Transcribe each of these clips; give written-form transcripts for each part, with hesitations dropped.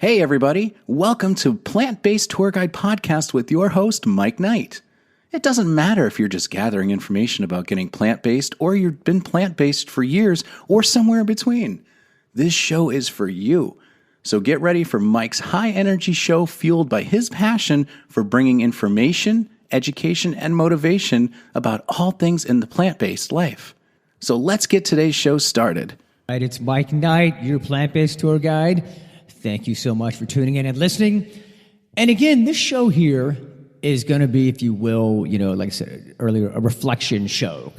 Hey everybody, welcome to Plant-Based TourGuide podcast with your host, Mike Knight. It doesn't matter if you're just gathering information about getting plant-based or you've been plant-based for years or somewhere in between. This show is for you. So get ready for Mike's high-energy show fueled by his passion for bringing information, education, and motivation about all things in the plant-based life. So let's get today's show started. All right, it's Mike Knight, your Plant-Based Tour Guide. Thank you so much for tuning in and listening. And again, this show here is going to be, if you will, like I said earlier, a reflection show.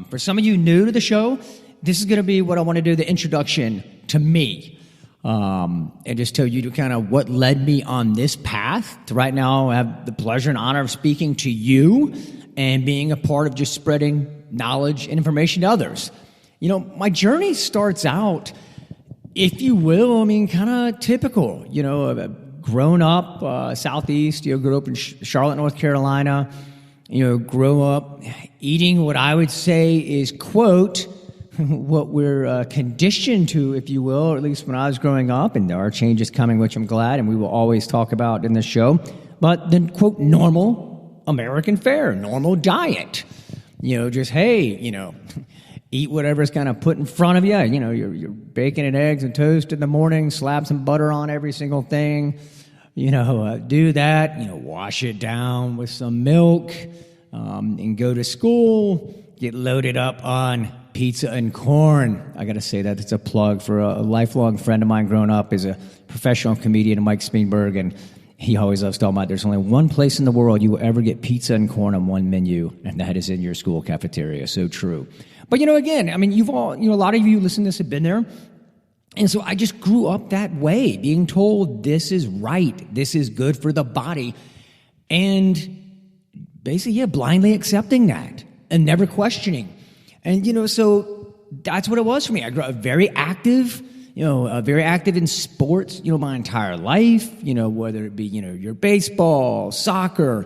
For some of you new to the show, this is going to be what I want to do, the introduction to me. And just tell you to kind of what led me on this path to right now have the pleasure and honor of speaking to you and being a part of just spreading knowledge and information to others. My journey starts out, if you will, kind of typical, grown up Southeast, grew up in Charlotte, North Carolina, grew up eating what I would say is, quote, what we're conditioned to, if you will, or at least when I was growing up, and there are changes coming, which I'm glad, and we will always talk about in this show, but then, quote, normal American fare, normal diet, just, hey, eat whatever's kind of put in front of you. You're bacon and eggs and toast in the morning, slap some butter on every single thing. Do that. Wash it down with some milk and go to school. Get loaded up on pizza and corn. I got to say that it's a plug for a lifelong friend of mine growing up is a professional comedian, Mike Speenberg, and he always loves talking about there's only one place in the world you will ever get pizza and corn on one menu, and that is in your school cafeteria. So true. But, again, you've all, a lot of you listening to this have been there. And so I just grew up that way, being told this is right, this is good for the body. And basically, blindly accepting that and never questioning. And, so that's what it was for me. I grew up very active, very active in sports, my entire life, whether it be, your baseball, soccer.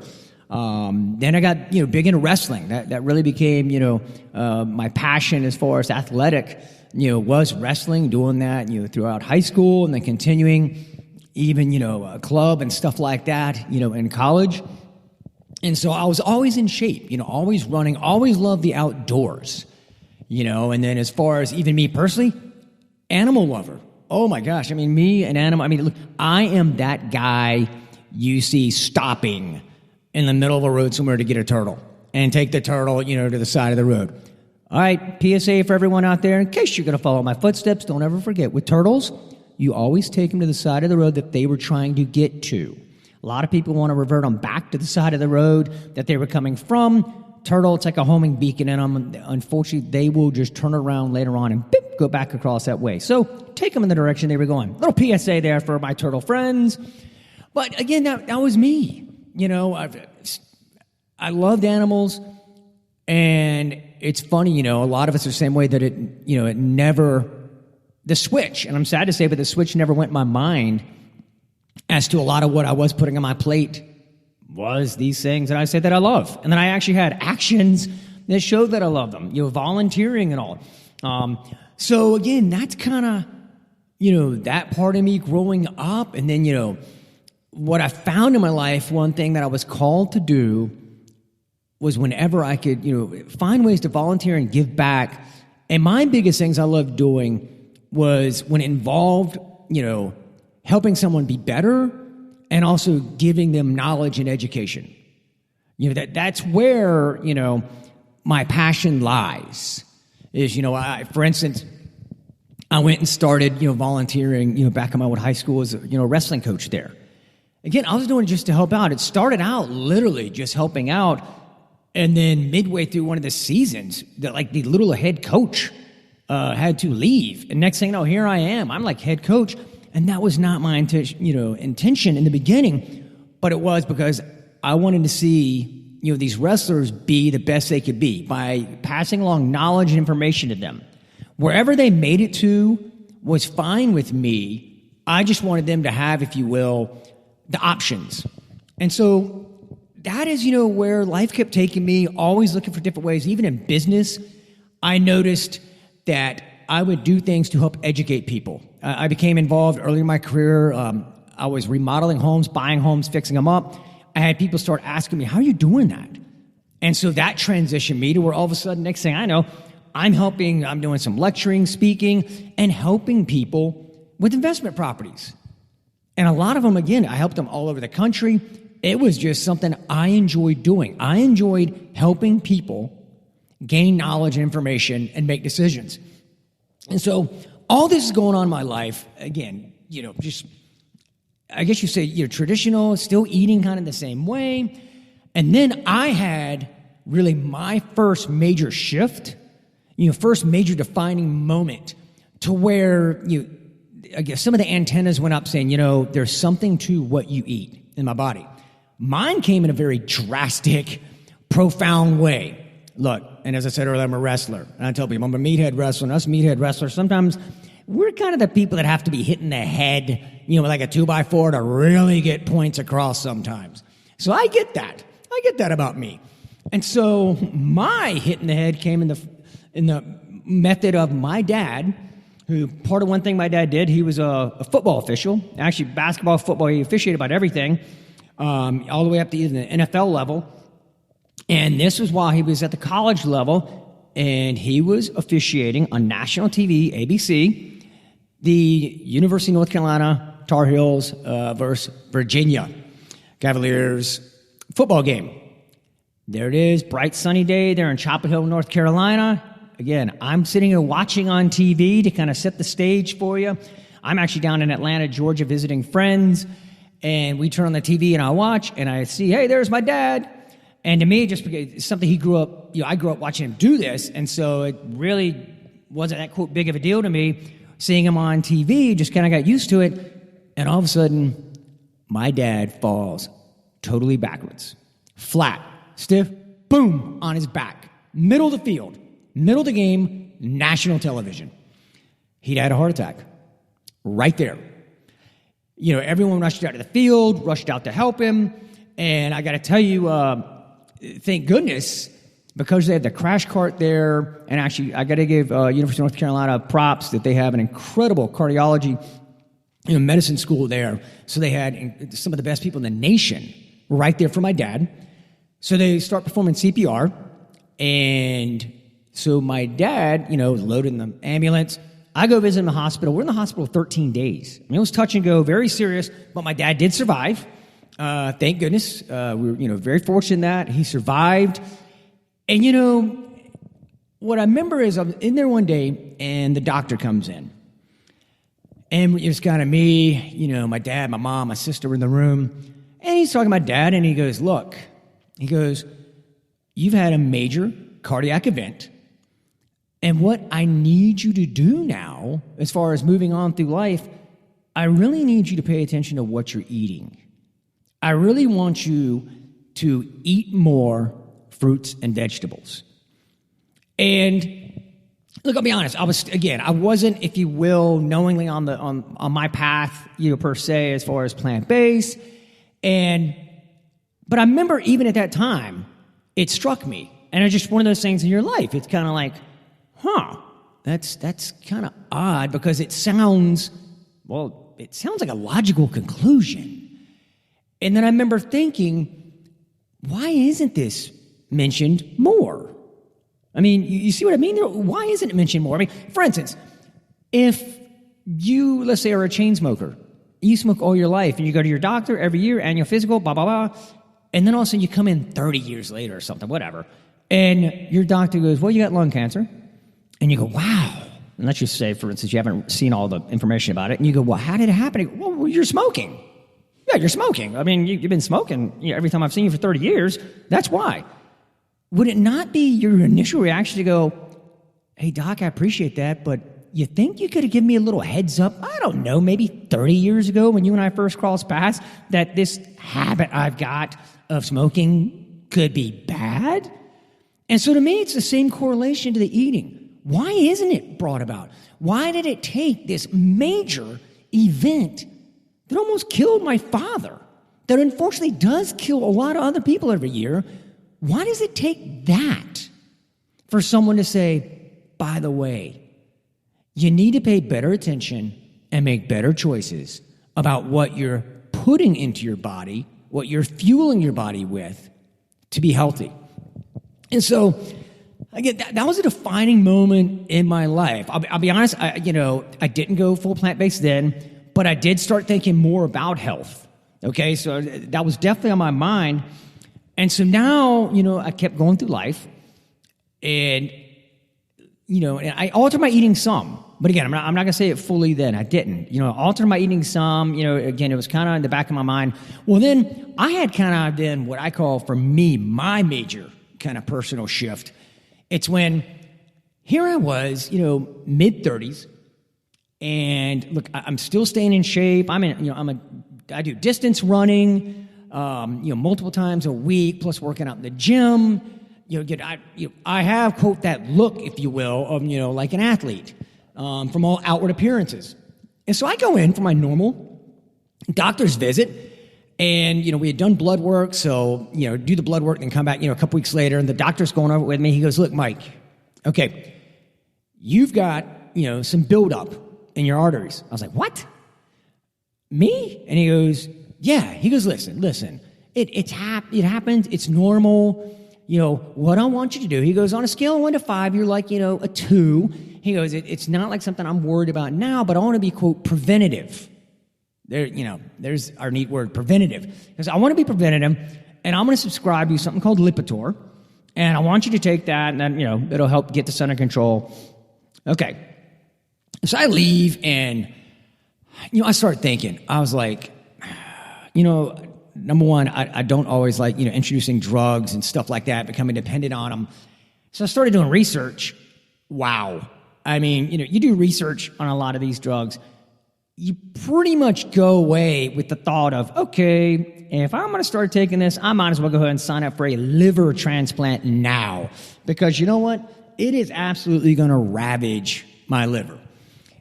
Then I got, big into wrestling. That really became, my passion as far as athletic, was wrestling, doing that, throughout high school and then continuing even, a club and stuff like that, in college. And so I was always in shape, always running, always loved the outdoors, and then as far as even me personally, animal lover. Oh my gosh. Me, an animal. Look, I am that guy you see stopping in the middle of a road somewhere to get a turtle and take the turtle, to the side of the road. All right, PSA for everyone out there, in case you're going to follow my footsteps, don't ever forget, with turtles, you always take them to the side of the road that they were trying to get to. A lot of people want to revert them back to the side of the road that they were coming from. Turtle, it's like a homing beacon in them. Unfortunately, they will just turn around later on and beep, go back across that way. So take them in the direction they were going. Little PSA there for my turtle friends. But again, that was me. I loved animals, and it's funny, a lot of us are the same way that it never, the switch, and I'm sad to say, but the switch never went in my mind as to a lot of what I was putting on my plate was these things that I say that I love. And then I actually had actions that showed that I love them, volunteering and all. So again, that's kind of, that part of me growing up, and then, what I found in my life, one thing that I was called to do was whenever I could, find ways to volunteer and give back. And my biggest things I loved doing was when it involved, helping someone be better and also giving them knowledge and education. That's where, my passion lies. Is, for instance, I went and started, volunteering, back in my old high school as a wrestling coach there. Again, I was doing it just to help out. It started out literally just helping out, and then midway through one of the seasons, the little head coach had to leave. And next thing you know, here I am. I'm like head coach, and that was not my intention in the beginning, but it was because I wanted to see these wrestlers be the best they could be by passing along knowledge and information to them. Wherever they made it to was fine with me. I just wanted them to have, if you will, the options. And so that is, where life kept taking me, always looking for different ways. Even in business, I noticed that I would do things to help educate people. I became involved early in my career. I was remodeling homes, buying homes, fixing them up. I had people start asking me, how are you doing that? And so that transitioned me to where all of a sudden, next thing I know, I'm doing some lecturing, speaking, and helping people with investment properties. And a lot of them, again, I helped them all over the country. It was just something I enjoyed doing. I enjoyed helping people gain knowledge and information and make decisions. And so all this is going on in my life, again, just, I guess you say, traditional, still eating kind of the same way. And then I had really my first major shift, first major defining moment to where, I guess some of the antennas went up saying, there's something to what you eat in my body. Mine came in a very drastic, profound way. Look, and as I said earlier, I'm a wrestler. And I tell people, I'm a meathead wrestler. And us meathead wrestlers, sometimes we're kind of the people that have to be hitting the head, with like a 2x4 to really get points across sometimes. So I get that. I get that about me. And so my hitting the head came in the method of my dad, who part of one thing my dad did, he was a football official. Actually, basketball, football, he officiated about everything, all the way up to even the NFL level. And this was while he was at the college level, and he was officiating on national TV, ABC, the University of North Carolina Tar Heels versus Virginia Cavaliers football game. There it is, bright sunny day there in Chapel Hill, North Carolina. Again, I'm sitting here watching on TV to kind of set the stage for you. I'm actually down in Atlanta, Georgia, visiting friends, and we turn on the TV and I watch, and I see, hey, there's my dad. And to me, just because it's something he grew up, I grew up watching him do this, and so it really wasn't that, quote, big of a deal to me. Seeing him on TV, just kind of got used to it, and all of a sudden, my dad falls totally backwards. Flat, stiff, boom, on his back. Middle of the field, middle of the game, national television. He'd had a heart attack right there. Everyone rushed out to the field, rushed out to help him, and I got to tell you, thank goodness, because they had the crash cart there, and actually, I got to give University of North Carolina props that they have an incredible cardiology, medicine school there. So they had some of the best people in the nation right there for my dad. So they start performing CPR, and so my dad, loaded in the ambulance. I go visit him in the hospital. We're in the hospital 13 days. It was touch and go, very serious, but my dad did survive. Thank goodness. We were, very fortunate that he survived. And, what I remember is I'm in there one day, and the doctor comes in. And it was kind of me, my dad, my mom, my sister were in the room. And he's talking to my dad, and he goes, look, you've had a major cardiac event. And what I need you to do now, as far as moving on through life, I really need you to pay attention to what you're eating. I really want you to eat more fruits and vegetables. And look, I'll be honest, I wasn't, if you will, knowingly on my path, per se, as far as plant-based. But I remember even at that time, it struck me. And it's just one of those things in your life. It's kind of like, that's kind of odd, because it sounds like a logical conclusion. And then I remember thinking, why isn't this mentioned more? I mean, you see what I mean? Why isn't it mentioned more? I mean, for instance, if you, let's say, are a chain smoker, you smoke all your life, and you go to your doctor every year, annual physical, blah, blah, blah, and then all of a sudden you come in 30 years later or something, whatever, and your doctor goes, well, you got lung cancer. And you go, wow. And let's just say, for instance, you haven't seen all the information about it, and you go, well, how did it happen? Go, well, you're smoking. Yeah, you're smoking. I mean, you've been smoking every time I've seen you for 30 years. That's why. Would it not be your initial reaction to go, hey, doc, I appreciate that, but you think you could have given me a little heads up, I don't know, maybe 30 years ago when you and I first crossed paths, that this habit I've got of smoking could be bad? And so to me, it's the same correlation to the eating. Why isn't it brought about? Why did it take this major event that almost killed my father, that unfortunately does kill a lot of other people every year? Why does it take that for someone to say, by the way, you need to pay better attention and make better choices about what you're putting into your body, what you're fueling your body with to be healthy. And so, again, that was a defining moment in my life. I'll be honest, I didn't go full plant-based then, but I did start thinking more about health. Okay, so that was definitely on my mind. And so now, I kept going through life, and and I altered my eating some. But again, I'm not going to say it fully then. I didn't. Altered my eating some. Again, it was kind of in the back of my mind. Well, then I had kind of then what I call, for me, my major kind of personal shift. It's when here I was, mid-30s, and look, I'm still staying in shape. I do distance running, multiple times a week, plus working out in the gym. I have, quote, that look, if you will, of, like an athlete, from all outward appearances. And so I go in for my normal doctor's visit, and, we had done blood work, so, do the blood work and come back, a couple weeks later, and the doctor's going over it with me. He goes, look, Mike, okay, you've got, some buildup in your arteries. I was like, what? Me? And he goes, yeah. He goes, listen, it happens. It's normal. What I want you to do, he goes, on a scale of 1 to 5, you're like, a 2. He goes, it's not like something I'm worried about now, but I want to be, quote, preventative. There's our neat word, preventative. Because I want to be preventative, and I'm going to subscribe you something called Lipitor, and I want you to take that, and then, it'll help get this under control. Okay. So I leave, and, I start thinking. I was like, number one, I don't always like, introducing drugs and stuff like that, becoming dependent on them. So I started doing research. Wow. I mean, you do research on a lot of these drugs. You pretty much go away with the thought of, okay, if I'm going to start taking this, I might as well go ahead and sign up for a liver transplant now. Because you know what? It is absolutely going to ravage my liver.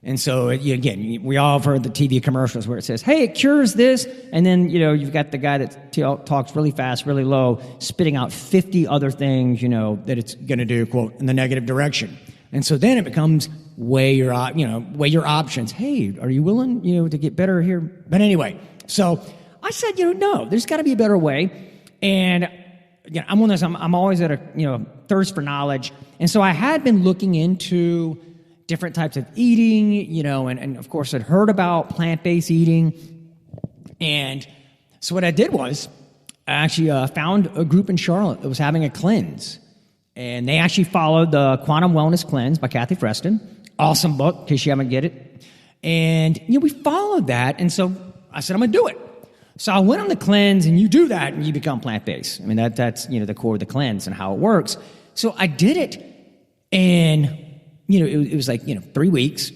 And so, again, we all have heard the TV commercials where it says, hey, it cures this. And then, you've got the guy that talks really fast, really low, spitting out 50 other things, that it's going to do, quote, in the negative direction. And so then it becomes weigh your options. Hey, are you willing, to get better here? But anyway, so I said, no, there's got to be a better way. And again, I'm one of those, I'm always at a, thirst for knowledge. And so I had been looking into different types of eating, and of course I'd heard about plant-based eating. And so what I did was I actually found a group in Charlotte that was having a cleanse. And they actually followed the Quantum Wellness Cleanse by Kathy Freston. Awesome book, in case you haven't get it. And, we followed that. And so I said, I'm going to do it. So I went on the cleanse, and you do that, and you become plant-based. I mean, that's, the core of the cleanse and how it works. So I did it, and, it was like, 3 weeks,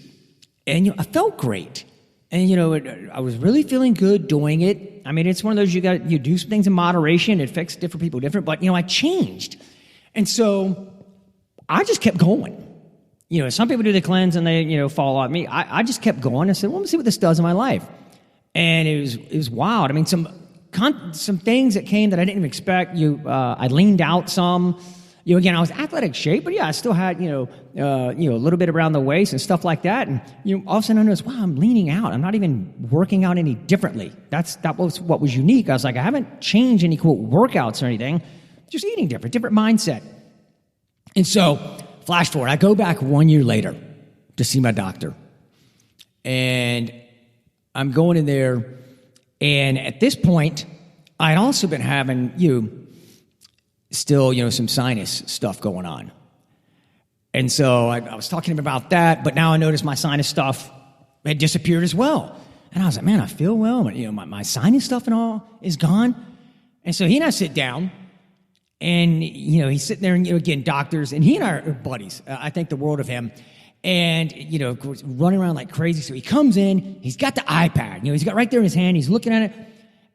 and, I felt great. And, I was really feeling good doing it. I mean, it's one of those, you do some things in moderation. It affects different people different, but, I changed. And so I just kept going. Some people do the cleanse and they, fall off. Me, I just kept going. I said, well, let me see what this does in my life. And it was wild. I mean, some things that came that I didn't even expect. I leaned out some. Again, I was athletic shape, but yeah, I still had, a little bit around the waist and stuff like that. And, all of a sudden I noticed, wow, I'm leaning out. I'm not even working out any differently. That was what was unique. I was like, I haven't changed any, quote, workouts or anything. Just eating different mindset. And so, flash forward, I go back 1 year later to see my doctor. And I'm going in there, and at this point, I'd also been having, still, some sinus stuff going on. And so I was talking to him about that, but now I noticed my sinus stuff had disappeared as well. And I was like, man, I feel well, but, my sinus stuff and all is gone. And so he and I sit down. And, he's sitting there, and, again, doctors, and he and I are buddies. I think the world of him. And, of course, running around like crazy. So he comes in, he's got the iPad, he's got right there in his hand, he's looking at it.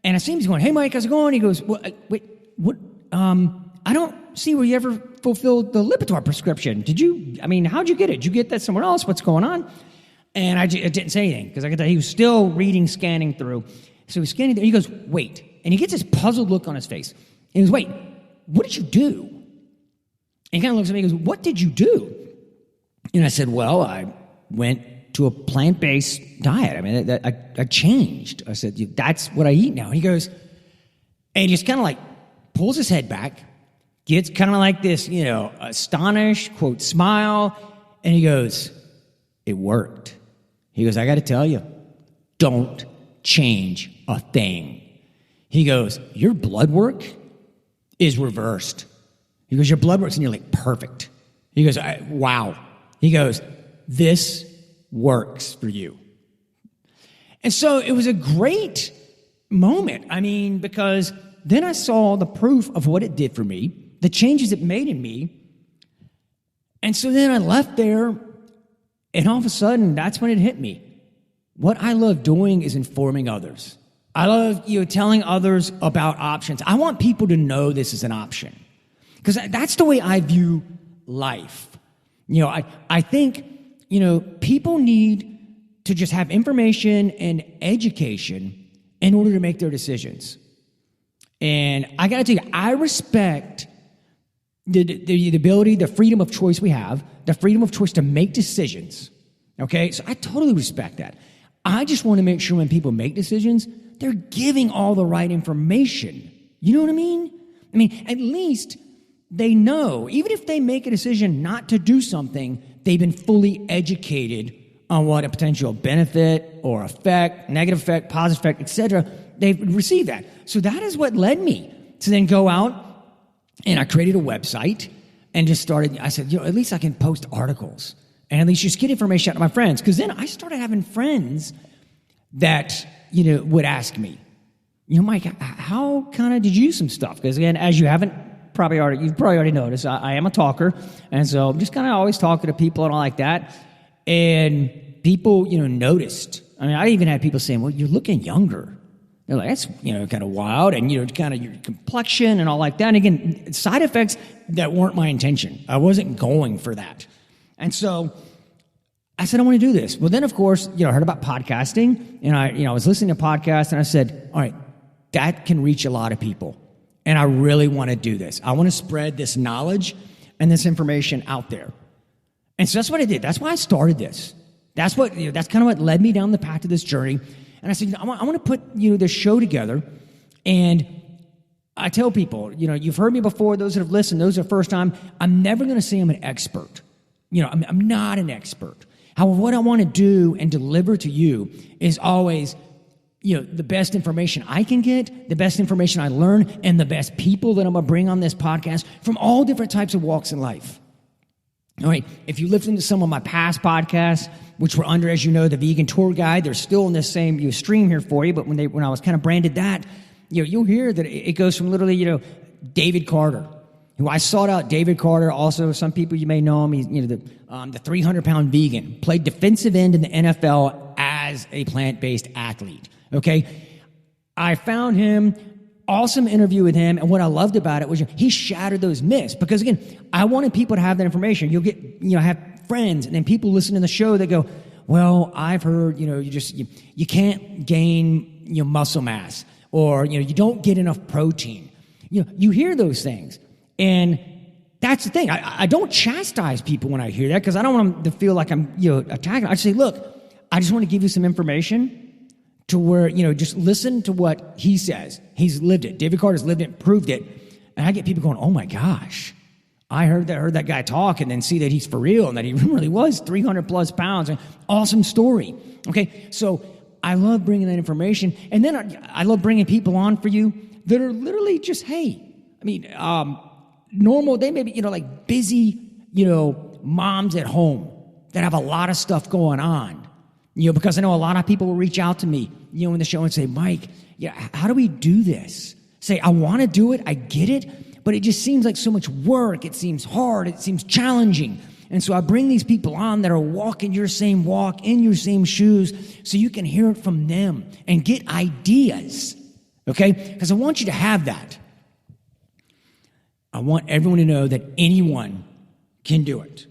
And I see him, he's going, hey, Mike, how's it going? He goes, wait, what, I don't see where you ever fulfilled the Lipitor prescription. How'd you get it? Did you get that somewhere else? What's going on? And I didn't say anything, because I could tell he was still scanning through. So he's scanning through, and he goes, wait. And he gets this puzzled look on his face. And he goes, wait. What did you do? And he kind of looks at me and goes, what did you do? And I said, well, I went to a plant-based diet. I mean, I changed. I said, that's what I eat now. And he goes, and he just kind of like pulls his head back, gets kind of like this, astonished, quote, smile, and he goes, it worked. He goes, I got to tell you, don't change a thing. He goes, your blood work is reversed. He goes, your blood work's nearly perfect. He goes, wow. He goes, this works for you. And so it was a great moment. I mean, because then I saw the proof of what it did for me, the changes it made in me. And so then I left there, and all of a sudden, that's when it hit me. What I love doing is informing others. I love telling others about options. I want people to know this is an option, because that's the way I view life. I think, people need to just have information and education in order to make their decisions. And I got to tell you, I respect the ability, the freedom of choice we have, the freedom of choice to make decisions. Okay? So I totally respect that. I just want to make sure when people make decisions, they're giving all the right information. You know what I mean? I mean, at least they know, even if they make a decision not to do something, they've been fully educated on what a potential benefit or effect, negative effect, positive effect, etc. They've received that. So that is what led me to then go out, and I created a website and just started. I said, at least I can post articles and at least just get information out to my friends. Because then I started having friends that, would ask me, Mike, how kind of did you use some stuff? Because again, as you've probably already noticed, I am a talker. And so I'm just kind of always talking to people and all like that. And people, noticed. I mean, I even had people saying, well, you're looking younger. They're like, that's, kind of wild. And, kind of your complexion and all like that. And again, side effects that weren't my intention. I wasn't going for that. And so I said, I want to do this. Well, then, of course, I heard about podcasting. And I was listening to podcasts, and I said, all right, that can reach a lot of people. And I really want to do this. I want to spread this knowledge and this information out there. And so that's what I did. That's why I started this. That's what, that's kind of what led me down the path to this journey. And I said, I want to put, this show together. And I tell people, you've heard me before, those that have listened, those are the first time, I'm never going to say I'm an expert. I'm not an expert. However, what I want to do and deliver to you is always, the best information I can get, the best information I learn, and the best people that I'm going to bring on this podcast from all different types of walks in life. All right, if you listened to some of my past podcasts, which were under, as you know, the Vegan TourGuide, they're still in this same stream here for you, but when I was kind of branded that, you'll hear that it goes from literally, David Carter, who I sought out. David Carter, also some people you may know him, he's, the 300-pound vegan, played defensive end in the NFL as a plant-based athlete, okay? I found him, awesome interview with him, and what I loved about it was he shattered those myths, because again, I wanted people to have that information. You'll get, have friends, and then people listen to the show that go, well, I've heard, you can't gain, muscle mass, or, you don't get enough protein. You hear those things, and that's the thing. I don't chastise people when I hear that, because I don't want them to feel like I'm, attacking. I just say, look, I just want to give you some information to where, just listen to what he says. He's lived it. David Carter's lived it, proved it. And I get people going, oh my gosh, I heard that guy talk, and then see that he's for real and that he really was 300 plus pounds. Awesome story. Okay. So I love bringing that information. And then I love bringing people on for you that are literally just, hey, I mean, normal, they may be, like busy, moms at home that have a lot of stuff going on, because I know a lot of people will reach out to me, in the show and say, Mike, how do we do this? Say, I want to do it. I get it, but it just seems like so much work. It seems hard. It seems challenging. And so I bring these people on that are walking your same walk, in your same shoes, so you can hear it from them and get ideas, okay? Because I want you to have that. I want everyone to know that anyone can do it.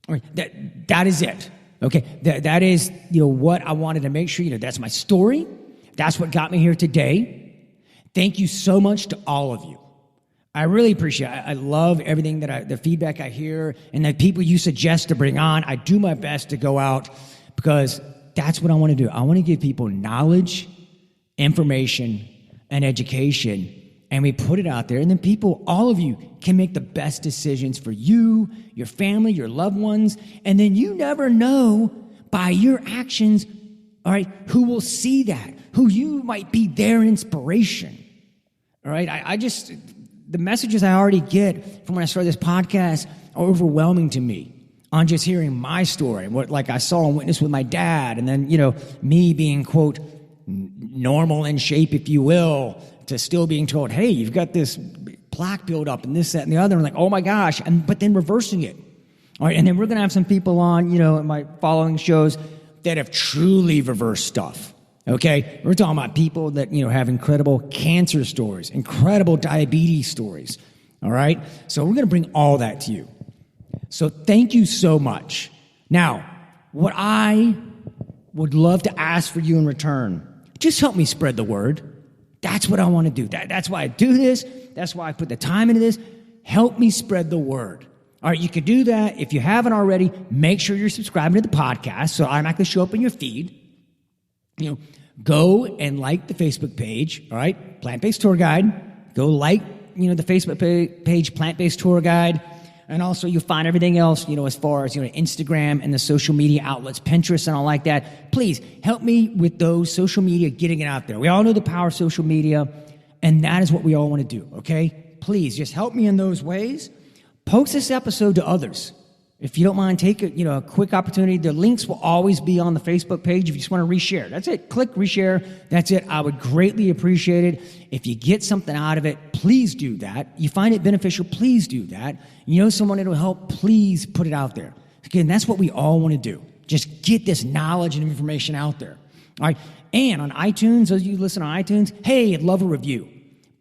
All right, that is it. Okay, that is, what I wanted to make sure, that's my story. That's what got me here today. Thank you so much to all of you. I really appreciate it. I love everything the feedback I hear, and the people you suggest to bring on. I do my best to go out, because that's what I want to do. I want to give people knowledge, information, and education, and we put it out there, and then people, all of you, can make the best decisions for you, your family, your loved ones, and then you never know by your actions, all right, who will see that, who you might be their inspiration, all right? I just, the messages I already get from when I started this podcast are overwhelming to me on just hearing my story, what like I saw and witnessed with my dad, and then, me being, quote, normal in shape, if you will, to still being told, hey, you've got this plaque build up and this, that, and the other. And like, oh my gosh. But then reversing it. All right. And then we're going to have some people on, in my following shows that have truly reversed stuff. Okay. We're talking about people that, have incredible cancer stories, incredible diabetes stories. All right. So we're going to bring all that to you. So thank you so much. Now, what I would love to ask for you in return, just help me spread the word. That's what I want to do. That's why I do this. That's why I put the time into this. Help me spread the word. All right, you can do that. If you haven't already, make sure you're subscribing to the podcast so I automatically show up in your feed. Go and like the Facebook page, all right? Plant-Based TourGuide. Go like, the Facebook page, Plant-Based TourGuide. And also you'll find everything else, as far as, Instagram and the social media outlets, Pinterest and all like that. Please help me with those social media, getting it out there. We all know the power of social media, and that is what we all want to do, okay? Please just help me in those ways. Post this episode to others. If you don't mind, take a quick opportunity. The links will always be on the Facebook page if you just want to reshare. That's it. Click reshare. That's it. I would greatly appreciate it. If you get something out of it, please do that. You find it beneficial, please do that. You know someone that will help, please put it out there. Again, that's what we all want to do. Just get this knowledge and information out there. All right. And on iTunes, those of you who listen on iTunes, hey, I'd love a review.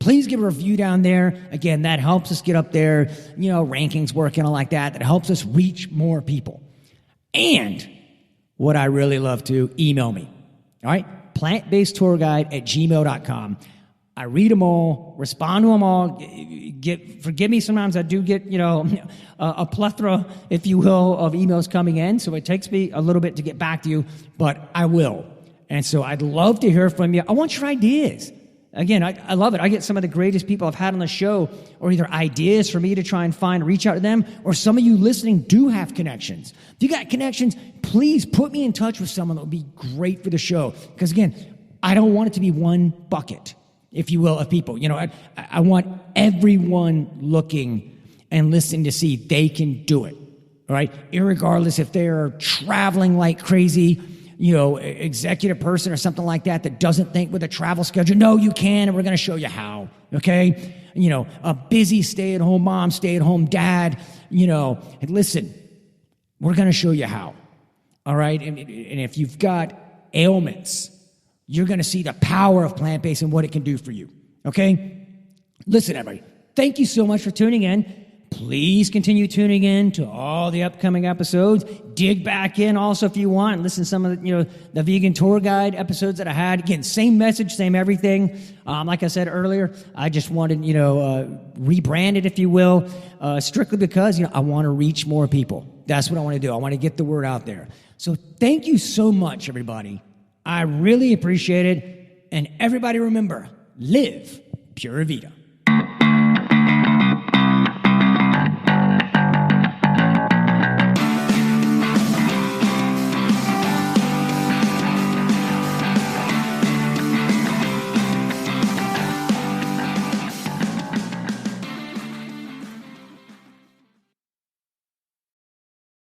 Please give a review down there. Again, that helps us get up there, rankings working all like that. That helps us reach more people. And what I really love to, email me. All right? Plant-Based-TourGuide@gmail.com. I read them all, respond to them all. Forgive me, sometimes I do get, a plethora, if you will, of emails coming in. So it takes me a little bit to get back to you, but I will. And so I'd love to hear from you. I want your ideas. Again, I love it. I get some of the greatest people I've had on the show, or either ideas for me to try and find, reach out to them, or some of you listening do have connections. If you got connections, please put me in touch with someone that would be great for the show. Because again, I don't want it to be one bucket, if you will, of people. I want everyone looking and listening to see they can do it. All right? Irregardless if they're traveling like crazy, executive person or something like that doesn't think with a travel schedule. No, you can, and we're going to show you how, okay? A busy stay-at-home mom, stay-at-home dad, and listen, we're going to show you how, all right? And if you've got ailments, you're going to see the power of plant-based and what it can do for you, okay? Listen, everybody, thank you so much for tuning in. Please continue tuning in to all the upcoming episodes. Dig back in also if you want. Listen to some of the, the Vegan TourGuide episodes that I had. Again, same message, same everything. Like I said earlier, I just wanted, rebrand it, if you will, strictly because, I want to reach more people. That's what I want to do. I want to get the word out there. So thank you so much, everybody. I really appreciate it. And everybody remember, live Pura Vida.